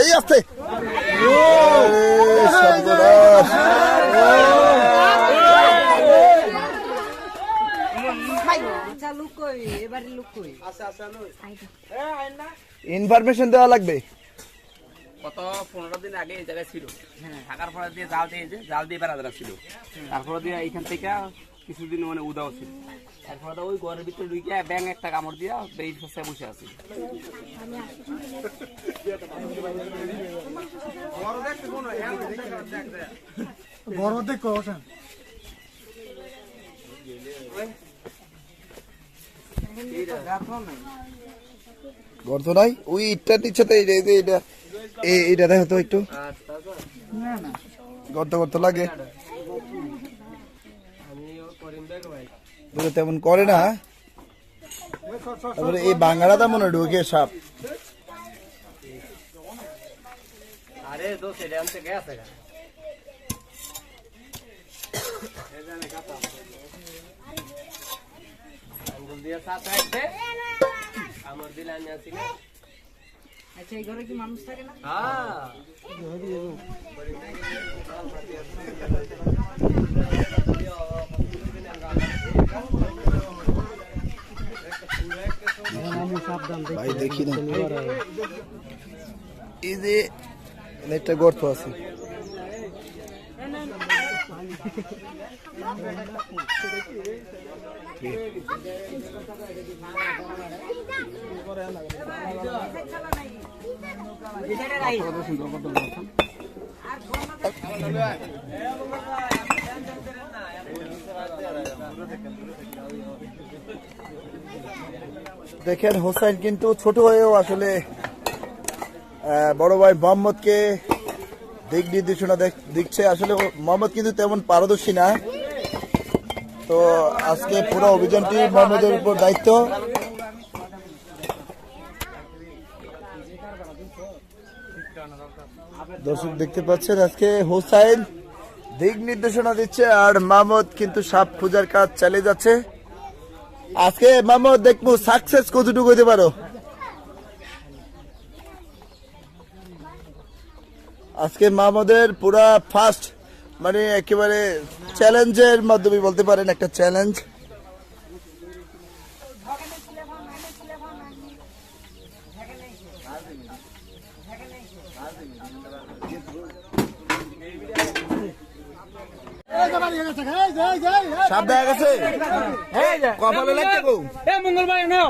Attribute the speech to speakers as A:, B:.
A: এই আসতে ইনফরমেশন দেওয়া লাগবে।
B: কত 15 দিন আগে এই জায়গায় ছিল, থাকার পরে দিয়ে জাল দিয়ে বেড়া ছিল, তারপরে দিয়ে এইখান থেকে কিছুদিন মানে উদাও ছিল, তারপরে ওই ঘরের ভিতরে ঢুকে ব্যাং একটা কামড় দিয়া বেশ বসে আছে।
A: গর্ত নাই ওই ইটটা নিচ্ছে, এইটা দেখো তো একটু গর্ত গর্ত লাগে, তেমন করে না। তারপরে এই বাঙ্গালাটা মনে ঢুকে সাপ।
B: আরে দোষ এটা আনতে গেছে আঙ্গুল দিয়ে সাথে আছে আমার দিল আনি আসি না।
C: আচ্ছা, এই ঘরে কি মানুষ থাকে না?
B: হ্যাঁ,
A: ভাই দেখি না, এই যে একটা গর্ত আছে। দেখেন হোসেন কিন্তু ছোট হয়েও আসলে বড় ভাই মোহাম্মদকে দিক নির্দেশনা দিচ্ছে। আসলে মোহাম্মদ কিন্তু তেমন পারদর্শী না, তো আজকে পুরো অভিযানটি মোহাম্মদের উপর দায়িত্ব। দর্শক দেখতে পাচ্ছেন আজকে হোসাইন দিক নির্দেশনা দিচ্ছে, আর মোহাম্মদ কিন্তু সাপ খোঁজার কাজ চালিয়ে যাচ্ছে। আজকে মোহাম্মদ দেখবো সাকসেস কতটুকু হতে পারো। আজকে মোহাম্মদের পুরা ফার্স্ট মানে একেবারে চ্যালেঞ্জের মাধ্যমে বলতে পারেন, একটা চ্যালেঞ্জ। সাপ দেখা গেছে কপালে লাগতে গো।